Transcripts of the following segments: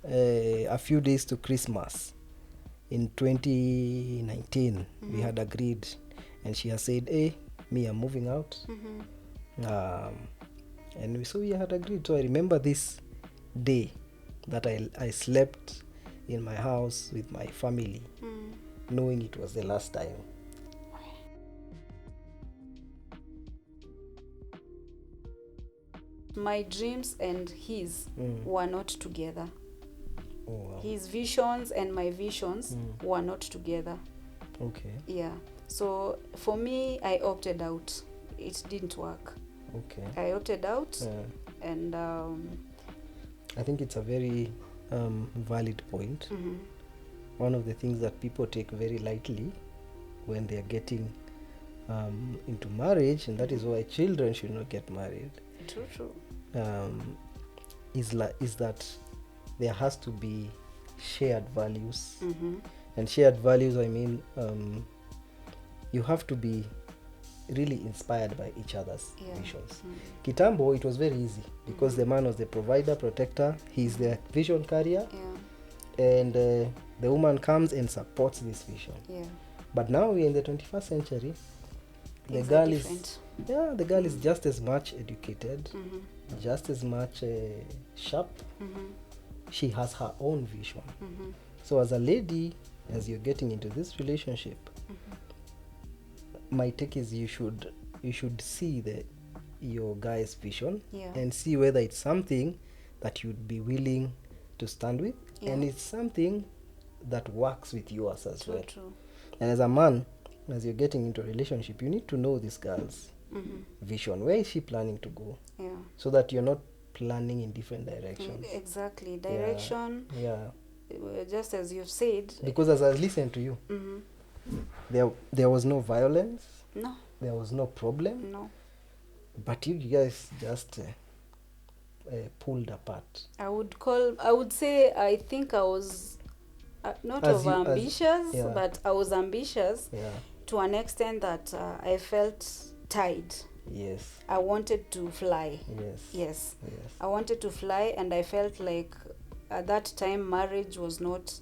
a few days to Christmas in 2019. We had agreed, and she has said, hey, me, I'm moving out. And so we had agreed. So I remember this day that I slept in my house with my family, knowing it was the last time. My dreams and his were not together. Oh, wow. His visions and my visions were not together. Okay. Yeah. So for me, I opted out. It didn't work. Okay. I opted out, and I think it's a very valid point. One of the things that people take very lightly when they are getting into marriage, and that is why children should not get married. True. Is that there has to be shared values, and shared values, I mean, you have to be really inspired by each other's visions. Kitambo, it was very easy because the man was the provider, protector, he's the vision carrier, and the woman comes and supports this vision. But now we're in the 21st century. The girl is just as much educated, just as much sharp. She has her own vision. So as a lady, as you're getting into this relationship, my take is you should see your guy's vision and see whether it's something that you'd be willing to stand with, and it's something that works with yours as well. And as a man, as you're getting into a relationship, you need to know this girl's vision. Where is she planning to go? So that you're not planning in different directions. Exactly. Direction. Just as you've said. Because as I listened to you, there was no violence. No. There was no problem. No. But you guys just pulled apart. I would say I think I was not ambitious, but I was ambitious to an extent that I felt tied. Yes. I wanted to fly. Yes. I wanted to fly, and I felt like at that time marriage was not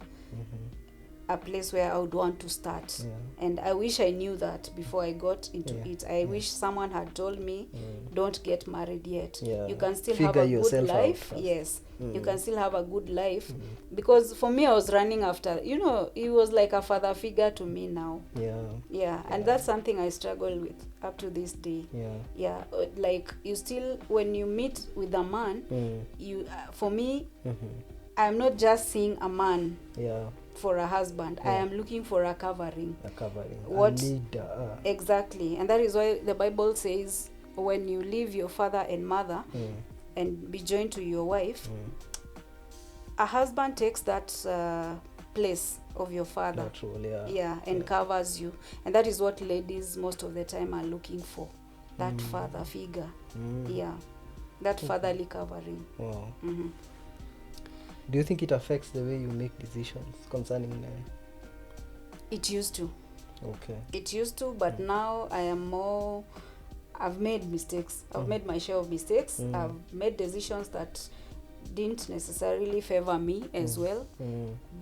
a place where I would want to start. And I wish I knew that before I got into it. I wish someone had told me, don't get married yet. You can still have a good life. Yes. You can still have a good life. Because for me, I was running after, he was like a father figure to me now. And that's something I struggle with up to this day. Like you still, when you meet with a man, you for me, I'm not just seeing a man for a husband. I am looking for a covering. A leader. Exactly. And that is why the Bible says, when you leave your father and mother and be joined to your wife, a husband takes that place of your father. Naturally, and covers you. And that is what ladies most of the time are looking for. That father figure. That fatherly covering. Wow. Do you think it affects the way you make decisions concerning men? It used to. Okay. It used to, but now I am more... I've made mistakes. I've made my share of mistakes. I've made decisions that didn't necessarily favor me as well.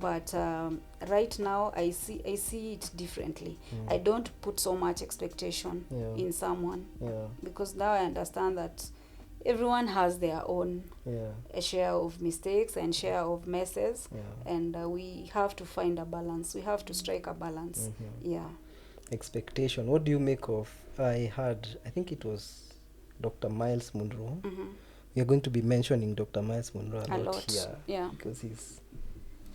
But right now, I see it differently. I don't put so much expectation in someone. Because now I understand that everyone has their own a share of mistakes and share of messes, and we have to find a balance. We have to strike a balance. Expectation. What do you make of? I think it was Dr. Miles Monroe. We are going to be mentioning Dr. Miles Monroe a lot here, because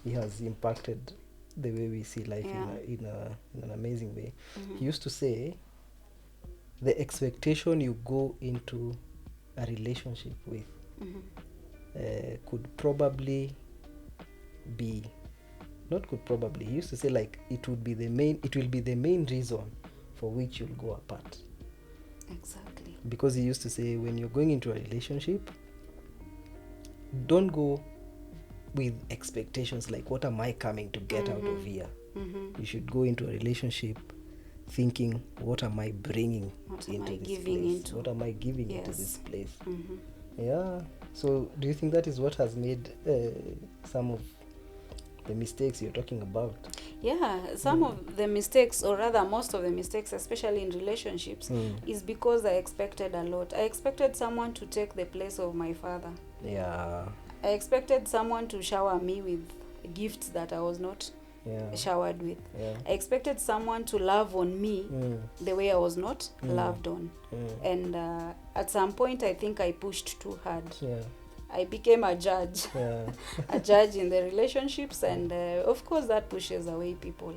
he has impacted the way we see life in an amazing way. He used to say, the expectation you go into a relationship with could probably be, not could probably, he used to say, like, it will be the main reason for which you'll go apart. Exactly. Because he used to say, when you're going into a relationship, don't go with expectations like, what am I coming to get out of here? You should go into a relationship thinking, what am I bringing into this place? What am I giving into this place? Yeah. So do you think that is what has made some of the mistakes you're talking about? Yeah, some of the mistakes, or rather most of the mistakes, especially in relationships, is because I expected a lot. I expected someone to take the place of my father. Yeah. I expected someone to shower me with gifts that I was not showered with. I expected someone to love on me the way I was not loved on. And at some point, I think I pushed too hard. I became a judge, a judge in the relationships, and of course that pushes away people.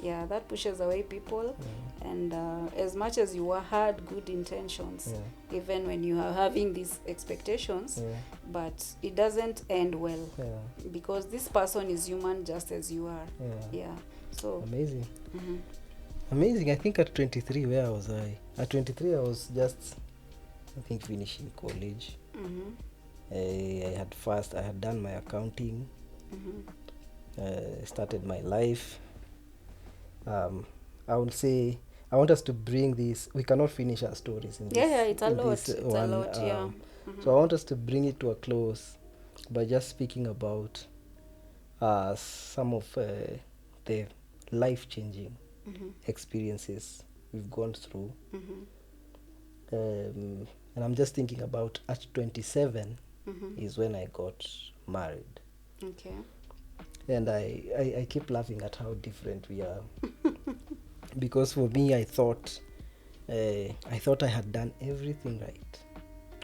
Yeah, that pushes away people. And as much as you had good intentions, even when you are having these expectations, but it doesn't end well, because this person is human just as you are. So amazing. Amazing. I think at 23, where was I? At 23, I was just, I think, finishing college. I had done my accounting, started my life. I would say, I want us to bring this, we cannot finish our stories in this. It's a lot. It's a lot, So I want us to bring it to a close by just speaking about some of the life-changing experiences we've gone through. And I'm just thinking about at 27 is when I got married. Okay. And I keep laughing at how different we are. Because for me, I thought I had done everything right.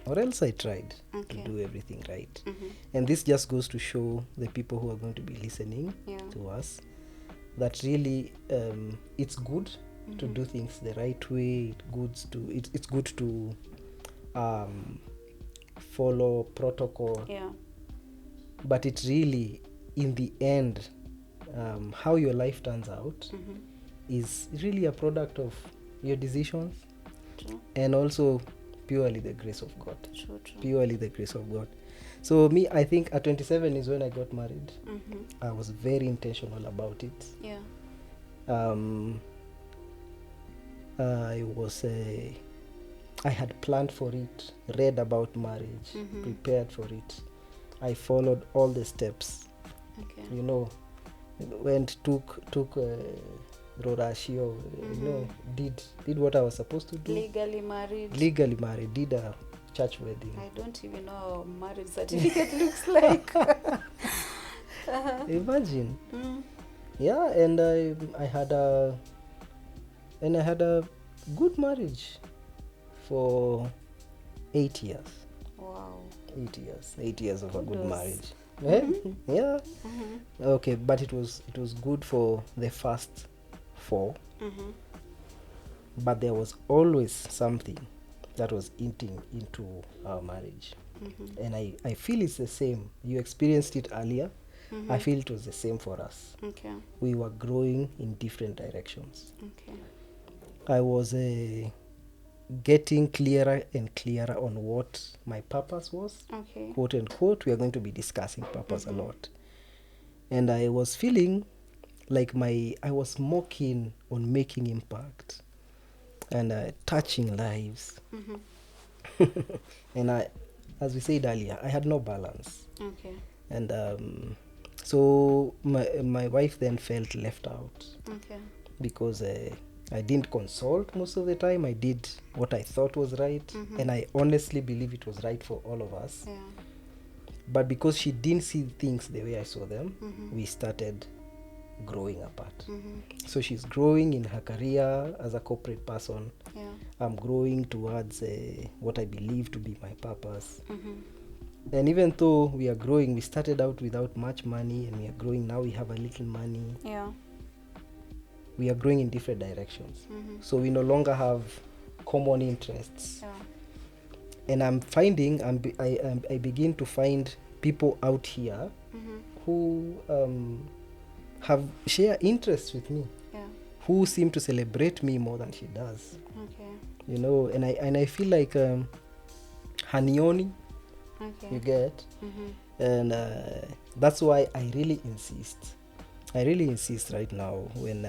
Or else I tried to do everything right. And this just goes to show the people who are going to be listening to us that really it's good to do things the right way. It's good to follow protocol. But it's really, in the end, how your life turns out is really a product of your decisions. True. And also purely the grace of God. True. Purely the grace of God. So me, I think at 27 is when I got married. I was very intentional about it. I had planned for it, read about marriage, prepared for it. I followed all the steps. You know, went, took Rorashio, did what I was supposed to do. Legally married, did a church wedding. I don't even know how a marriage certificate looks like. Imagine. Yeah, and I had a good marriage for 8 years. Wow. 8 years. 8 years of a good marriage. Mm-hmm. Okay, but it was good for the first 4. But there was always something that was eating into our marriage. And I feel it's the same. You experienced it earlier. I feel it was the same for us. We were growing in different directions. I was getting clearer and clearer on what my purpose was. Quote unquote. We are going to be discussing purpose a lot. And I was feeling like I was more keen on making impact and touching lives. And as we said earlier, I had no balance. And so my wife then felt left out. Because I didn't consult most of the time. I did what I thought was right. And I honestly believe it was right for all of us. But because she didn't see things the way I saw them, we started growing apart. So she's growing in her career as a corporate person. I'm growing towards what I believe to be my purpose. And even though we are growing, we started out without much money, and we are growing now. We have a little money. We are growing in different directions. So we no longer have common interests. And I'm finding, I begin to find people out here who share interests with me, who seem to celebrate me more than she does. You know, and I feel like hanioni, you get, and that's why I really insist right now when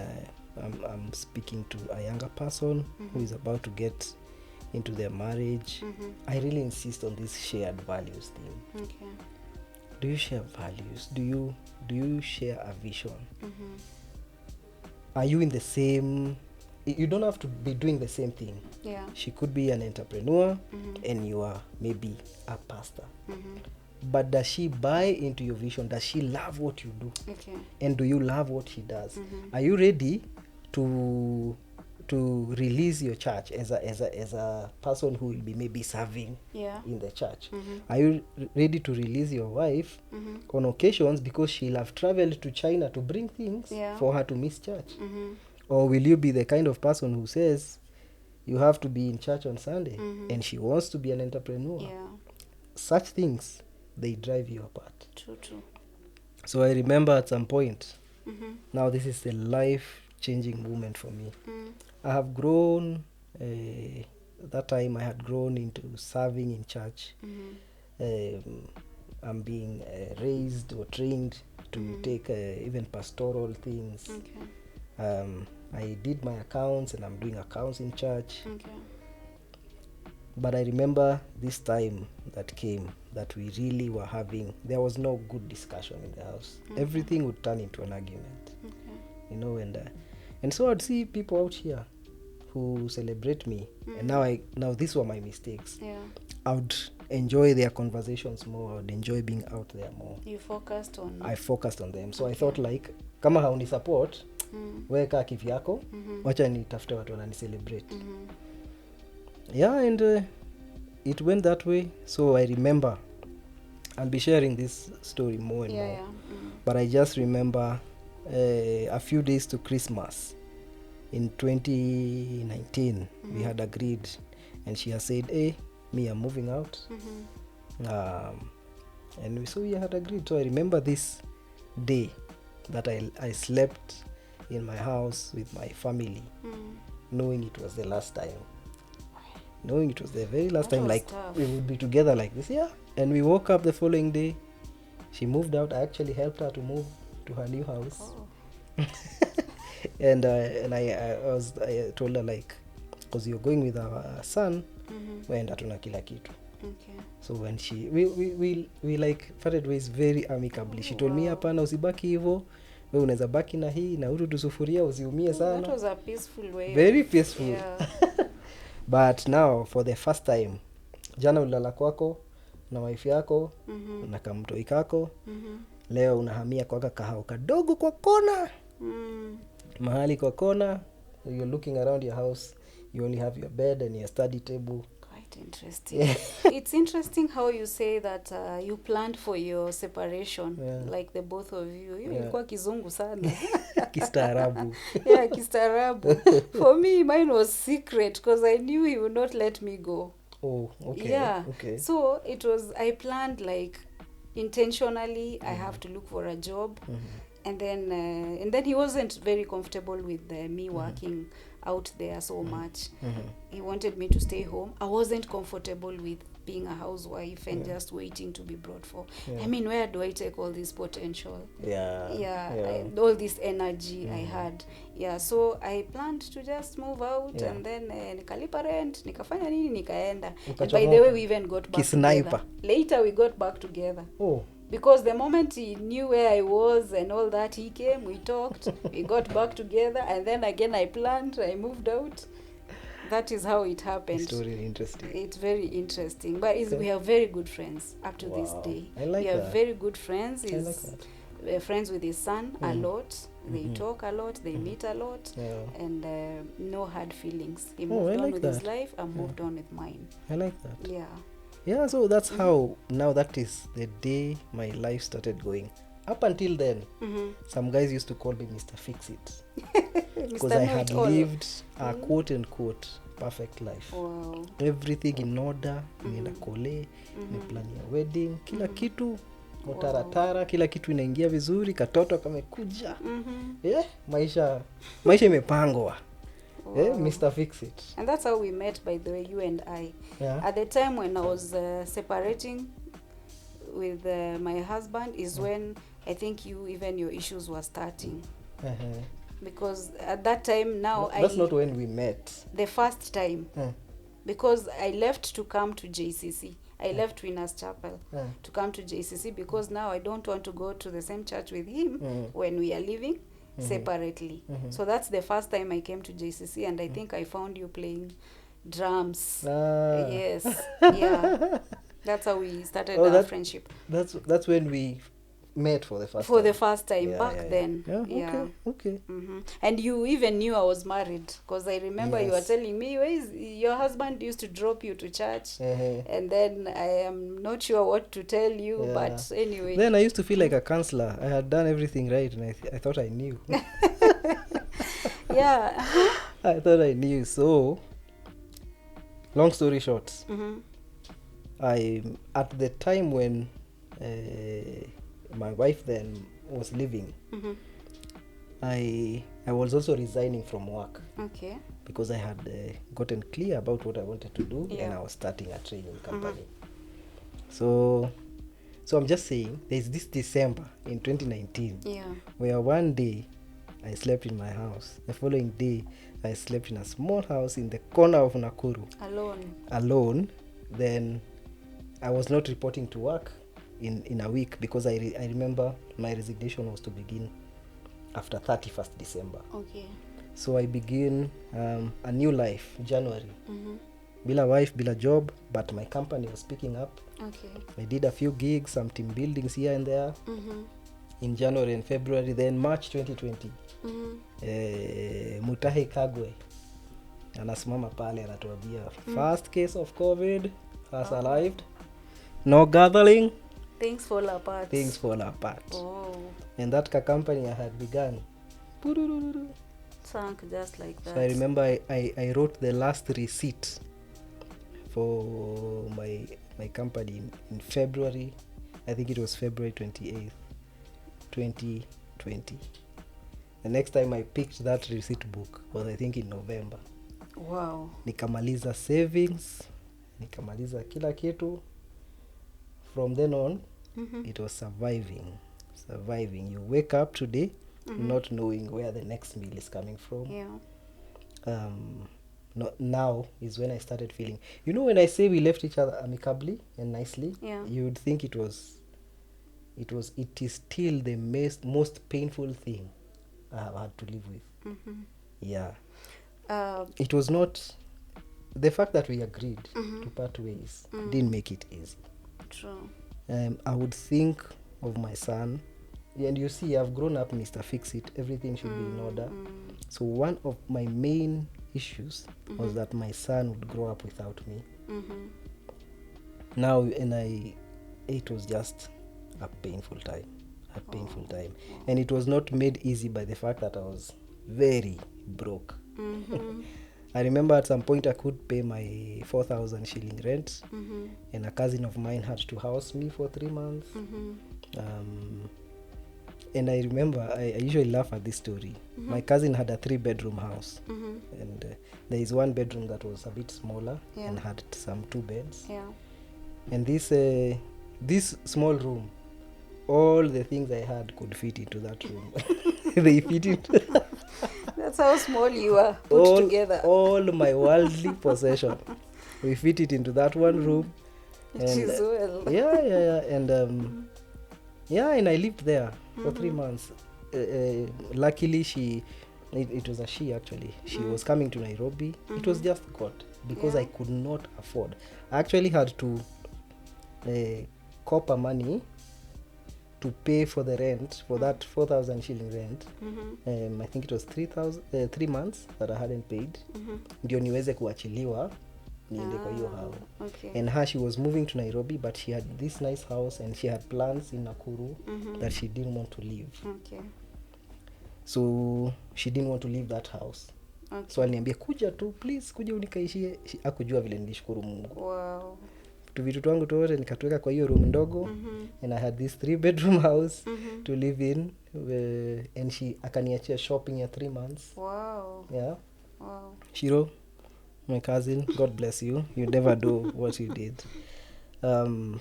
I'm speaking to a younger person who is about to get into their marriage, I really insist on this shared values thing. Okay. Do you share values? Do you share a vision? Are you in the same? You don't have to be doing the same thing. Yeah. She could be an entrepreneur and you are maybe a pastor. But does she buy into your vision? Does she love what you do? Okay. And do you love what she does? Are you ready to release your church as a person who will be maybe serving in the church? Are you ready to release your wife on occasions because she'll have traveled to China to bring things for her to miss church? Or will you be the kind of person who says you have to be in church on Sunday and she wants to be an entrepreneur? Such things, they drive you apart. True. So I remember at some point, now this is a life-changing moment for me. I have grown, that time I had grown into serving in church. I'm being raised or trained to take even pastoral things. I did my accounts and I'm doing accounts in church. But I remember this time that came that we really were having, there was no good discussion in the house. Everything would turn into an argument. You know, and so I'd see people out here who celebrate me, and now these were my mistakes. I would enjoy their conversations more. I would enjoy being out there more. I focused on them. So I thought like, kama hauni support, weka kivyako, wacha nitafute watu wanani celebrate. And it went that way. So I remember, I'll be sharing this story more and more. But I just remember a few days to Christmas in 2019, we had agreed, and she has said, hey, me, I'm moving out. And so we had agreed. So I remember this day that I slept in my house with my family, knowing it was the last time. Knowing it was the very last time, like tough. We would be together like this. And we woke up the following day. She moved out. I actually helped her to move to her new house. And I told her like, because you're going with our son, waenda tuna kila kitu. So when we like parted ways very amicably. She told me, hapana, usibaki hivyo, wewe unaweza baki na hii na utu sufuria usiumie sana. That was a peaceful way. Very peaceful. But now for the first time, jana ulala kwako na wife yako na kamtoi kako, leo unahamia kwa kahao kadogo kwa kona. Mahali kwa kona, you're looking around your house, you only have your bed and your study table. Quite interesting. It's interesting how you say that you planned for your separation, like the both of you. Ilikuwa kizungu sana. Kistaarabu. Kistaarabu. For me, mine was secret because I knew he would not let me go. Oh, okay. Okay. So it was, I planned like intentionally, I have to look for a job. And then he wasn't very comfortable with me working out there so much. He wanted me to stay home. I wasn't comfortable with being a housewife and just waiting to be brought for. I mean, where do I take all this potential? All this energy I had. So I planned to just move out and then nikalipa rent, nikafanya nini, nikaenda. And by the way, we even got back together. Later we got back together. Because the moment he knew where I was and all that, he came, we talked, we got back together, and then again I planned, I moved out. That is how it happened. It's really interesting. It's very interesting. But we are very good friends up to this day. I like we that. are very good friends. I like that. Friends with his son a lot. They talk a lot, they meet a lot, and no hard feelings. He moved on with his life, I moved on with mine. I like that. So that's how, now that is the day my life started going. Up until then, some guys used to call me Mr. Fix-It. Because I had lived a quote-unquote perfect life. Wow. Everything in order, nimeenda kole, nimeplania wedding, kila kitu, motaratara, kila kitu inaingia vizuri, katoto kamekuja. Maisha imepangwa. Mr. Fix-It. And that's how we met, by the way, you and I. At the time when I was separating with my husband is when I think your issues were starting. Because at that time now... That's not when we met. The first time. because I left to come to JCC. I left Winners Chapel to come to JCC because now I don't want to go to the same church with him when we are living separately. So that's the first time I came to JCC, and I think I found you playing drums. Yes. Yeah. That's how we started our friendship. That's when we met for the first time back then. Okay. And you even knew I was married, because I remember you were telling me, your husband used to drop you to church, and then I am not sure what to tell you, but anyway. Then I used to feel like a counselor. I had done everything right, and I thought I knew. Yeah. I thought I knew. So, long story short, I at the time when my wife then was leaving, I was also resigning from work. Okay. Because I had gotten clear about what I wanted to do, and I was starting a training company. So I'm just saying, there's this December in 2019 where one day I slept in my house. The following day, I slept in a small house in the corner of Nakuru. Alone. Then I was not reporting to work in a week, because I remember my resignation was to begin after 31st December. Okay. So I begin a new life, January. Bila wife, bila job, but my company was picking up. Okay. I did a few gigs, some team buildings here and there in January and February. Then March 2020, Mutahi Kagwe anasimama pale anatuambia first case of COVID has arrived, no gathering, things fall apart. Oh. And that company I had begun sank just like that. So I remember I wrote the last receipt for my company in February. I think it was February 28th, 2020. The next time I picked that receipt book was, I think, in November. Wow. Nikamaliza savings, nikamaliza kila kitu. From then on, it was surviving. You wake up today not knowing where the next meal is coming from. Yeah. Now is when I started feeling, when I say we left each other amicably and nicely, you would think it is still the most painful thing I have had to live with. Yeah. It was not the fact that we agreed to part ways didn't make it easy. True. I would think of my son, and you see, I've grown up, Mr. Fix-It, everything should be in order. So one of my main issues was that my son would grow up without me. Now, it was just a painful time. And it was not made easy by the fact that I was very broke. I remember at some point I could pay my 4,000 shilling rent, and a cousin of mine had to house me for 3 months. And I remember, I usually laugh at this story. My cousin had a 3-bedroom house, and there is one bedroom that was a bit smaller and had some 2 beds. And this small room, all the things I had could fit into that room. They fit into That's how small you are put together. All my worldly possession, we fit it into that one room. And and I lived there for 3 months. Luckily, it was a she actually. She was coming to Nairobi. It was just God, because I could not afford. I actually had to copper money to pay for the rent, for that 4,000 shilling rent. I think it was 3 months that I hadn't paid. Ndio niweze kuachiliwa niende kwa hiyo house. And her, she was moving to Nairobi, but she had this nice house and she had plans in Nakuru that she didn't want to leave. So she didn't want to leave that house. So aliniambia, kuja tu, please, kuja unikaishie. Hakujua vile nilishukuru Mungu. Wow. Vitu twangu tote nikatuweka kwa hiyo room ndogo. And I had this 3-bedroom house to live in, and she akaniachia shopping ya 3 months. Wow. Yeah. Wow. Shiro, my cousin, God bless you. You never do what you did. And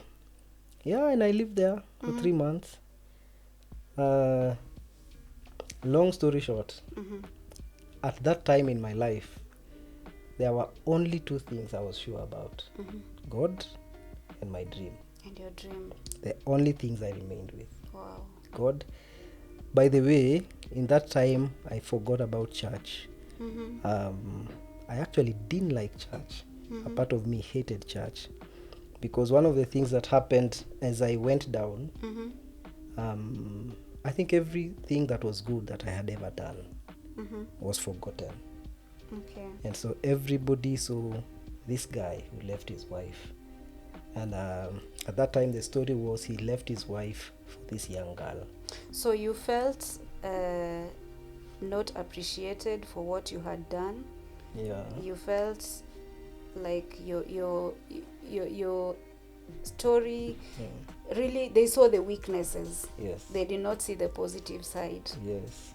I lived there for 3 months. Long story short, at that time in my life, there were only two things I was sure about. God and my dream. And your dream. The only things I remained with. Wow. God. By the way, in that time, I forgot about church. I actually didn't like church. A part of me hated church. Because one of the things that happened as I went down, I think everything that was good that I had ever done was forgotten. Okay. And so everybody saw this guy who left his wife. And at that time, the story was he left his wife for this young girl. So you felt not appreciated for what you had done. Yeah. You felt like your story, really, they saw the weaknesses. Yes. They did not see the positive side. Yes.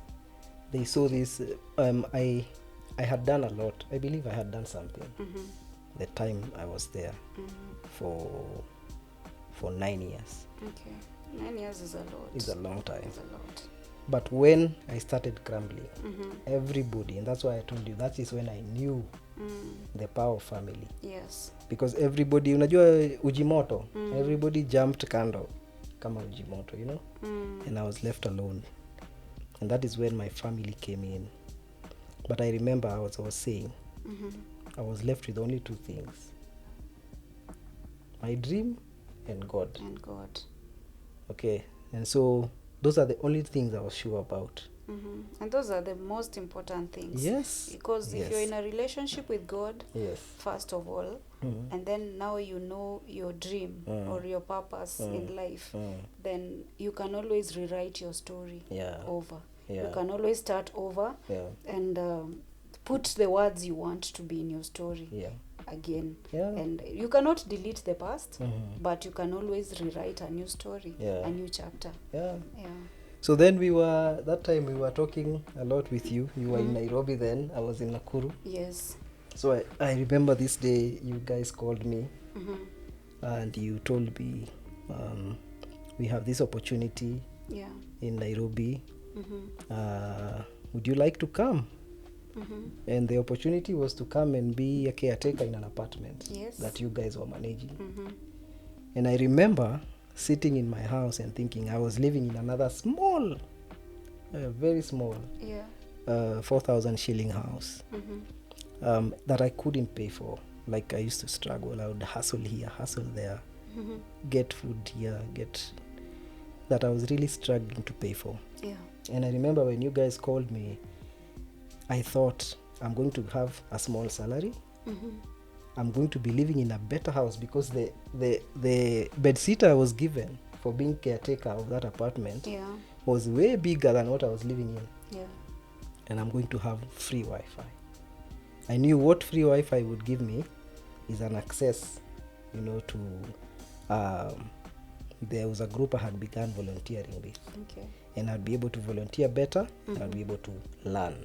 They saw this. I had done a lot. I believe I had done something. The time I was there for 9 years. Okay. 9 years is a lot. It's a long time. It's a lot. But when I started crumbling, everybody, and that's why I told you, that is when I knew the power of family. Yes. Because everybody, unajua ujimoto, everybody jumped kando kama ujimoto, you know? And I was left alone. And that is when my family came in. But I remember, as I was saying, I was left with only two things. My dream and God. And God. Okay. And so those are the only things I was sure about. And those are the most important things. Yes. Because if you're in a relationship with God, first of all, and then now you know your dream or your purpose in life, then you can always rewrite your story over. You can always start over and put the words you want to be in your story again. And you cannot delete the past, but you can always rewrite a new story, a new chapter. So then that time we were talking a lot with you. You were in Nairobi then. I was in Nakuru. Yes. So I remember this day you guys called me and you told me we have this opportunity in Nairobi. Would you like to come? And the opportunity was to come and be a caretaker in an apartment that you guys were managing. And I remember sitting in my house and thinking I was living in another small, very small, 4,000 shilling house that I couldn't pay for. Like I used to struggle. I would hustle here, hustle there, get food here, that I was really struggling to pay for. And I remember when you guys called me, I thought I'm going to have a small salary. I'm going to be living in a better house because the bed sitter I was given for being caretaker of that apartment was way bigger than what I was living in. And I'm going to have free Wi-Fi. I knew what free Wi-Fi would give me is an access, to there was a group I had begun volunteering with. And I'd be able to volunteer better and I'd be able to learn.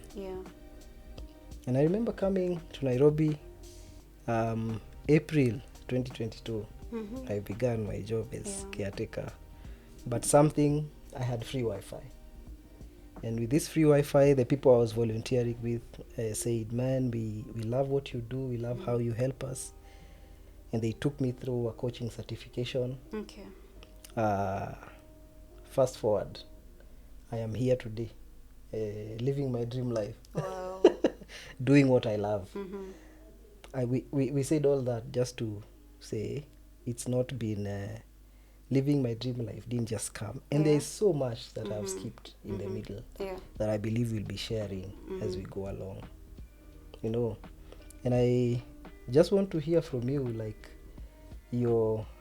And I remember coming to Nairobi April 2022. I began my job as caretaker. But I had free Wi-Fi. And with this free Wi-Fi, the people I was volunteering with said, man, we love what you do. We love how you help us. And they took me through a coaching certification. Fast forward, I am here today, living my dream life. Wow. Doing what I love. We said all that just to say it's not been living my dream life didn't just come. And there is so much that I've skipped in the middle that I believe we'll be sharing as we go along. And I just want to hear from you, like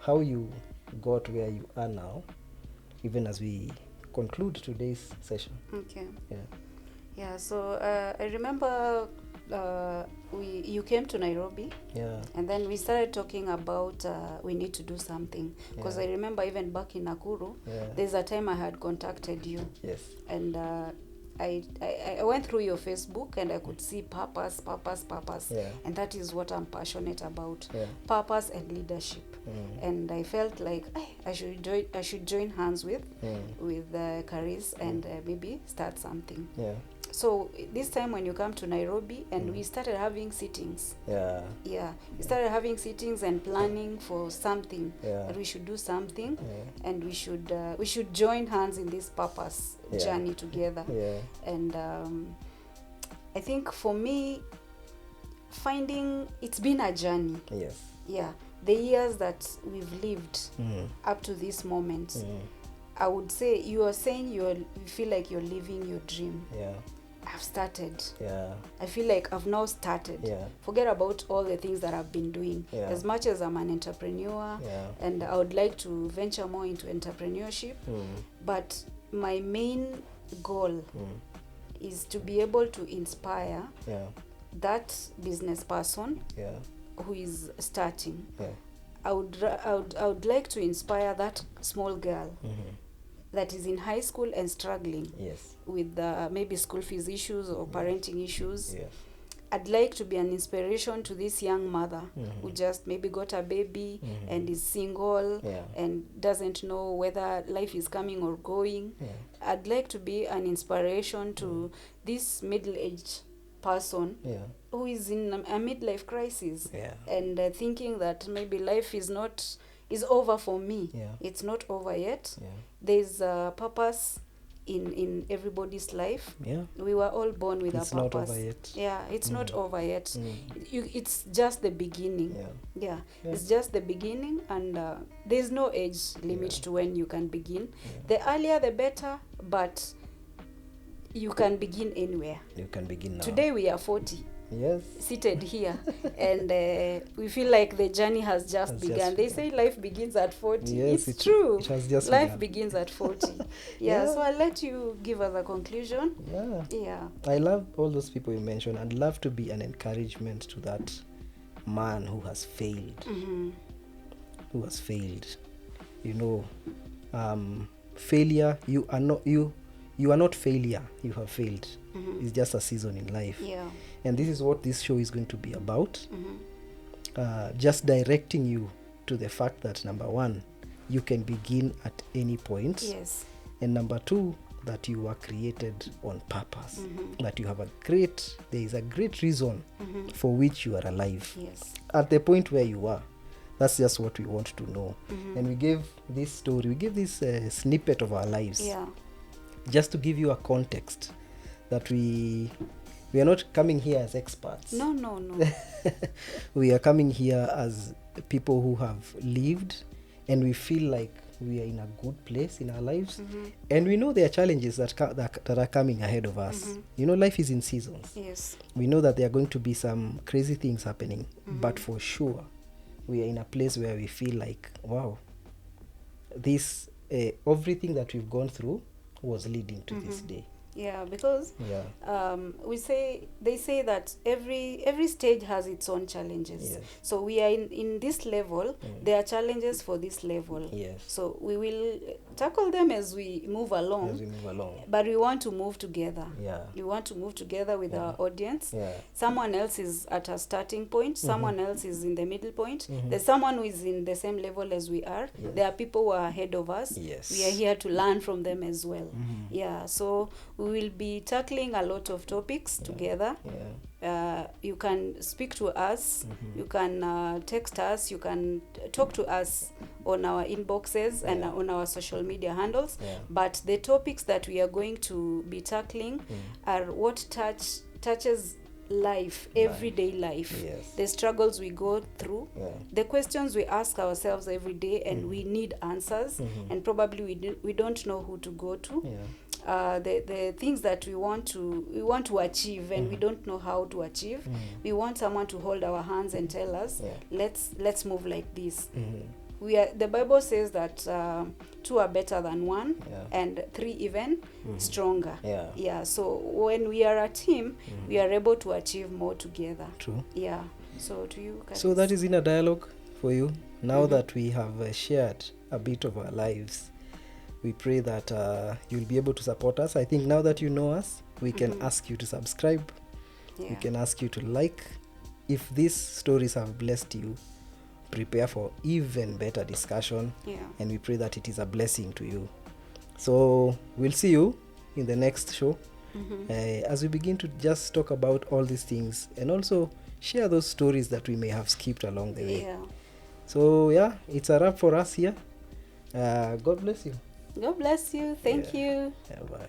how you got where you are now, even as we conclude today's session. So I remember you came to Nairobi, and then we started talking about we need to do something, because I remember even back in Nakuru, there's a time I had contacted you, and I went through your Facebook and I could see purpose, and that is what I'm passionate about, purpose and leadership. And I felt like I should join hands with Charis and maybe start something. So this time when you come to Nairobi, and we started having sittings. We started having sittings and planning for something, that we should do something, and we should join hands in this purpose journey together. And I think for me, finding, it's been a journey. The years that we've lived up to this moment, I would say, you are saying you feel like you're living your dream. I've started. I feel like I've now started. Forget about all the things that I've been doing. As much as I'm an entrepreneur, and I would like to venture more into entrepreneurship, but my main goal is to be able to inspire that business person who is starting. I would like to inspire that small girl that is in high school and struggling with maybe school fees issues or parenting issues. I'd like to be an inspiration to this young mother who just maybe got a baby and is single and doesn't know whether life is coming or going. I'd like to be an inspiration to this middle-aged person who is in a midlife crisis and thinking that maybe life is over for me. It's not over yet. There's a purpose in everybody's life. We were all born with a purpose. It's not over yet. It's not over yet. It's just the beginning. It's just the beginning, and there's no age limit to when you can begin. The earlier the better, but you can begin anywhere. You can begin now. Today we are 40. Seated here, and we feel like the journey has just begun. They say life begins at 40. It's true. It has just life begins at 40. So I'll let you give us a conclusion. I love all those people you mentioned. I'd love to be an encouragement to that man who has failed. Failure, you are not failure. You have failed. It's just a season in life. And this is what this show is going to be about. Just directing you to the fact that, number one, you can begin at any point. And number two, that you were created on purpose. That you have there is a great reason for which you are alive. At the point where you are. That's just what we want to know. And we give this story, we give this snippet of our lives. Just to give you a context that we are not coming here as experts. No. We are coming here as people who have lived, and we feel like we are in a good place in our lives. And we know there are challenges that are coming ahead of us. Life is in seasons. We know that there are going to be some crazy things happening, but for sure we are in a place where we feel like, wow, this everything that we've gone through was leading to this day. Because they say that every stage has its own challenges. So we are in this level. There are challenges for this level. So we will tackle them as we move along. But we want to move together. We want to move together with our audience. Someone else is at a starting point. Someone else is in the middle point. There's someone who is in the same level as we are. There are people who are ahead of us. We are here to learn from them as well. So we will be tackling a lot of topics together. You can speak to us. You can text us. You can talk to us on our inboxes and on our social media handles. But the topics that we are going to be tackling are what touches life, everyday life, the struggles we go through, the questions we ask ourselves every day, and we need answers, and probably we don't know who to go to. The things that we want to achieve, and we don't know how to achieve. We want someone to hold our hands and tell us, let's move like this. The Bible says that 2 are better than 1, and 3 even stronger. So when we are a team, we are able to achieve more together. True. So to you, Charis. So that is Inner Dialogue for you. Now that we have shared a bit of our lives, we pray that you'll be able to support us. I think now that you know us, we can ask you to subscribe. We can ask you to like. If these stories have blessed you, prepare for even better discussion. And we pray that it is a blessing to you. So we'll see you in the next show. as we begin to just talk about all these things and also share those stories that we may have skipped along the way. So yeah, it's a wrap for us here. God bless you. God bless you. Thank you. Bye.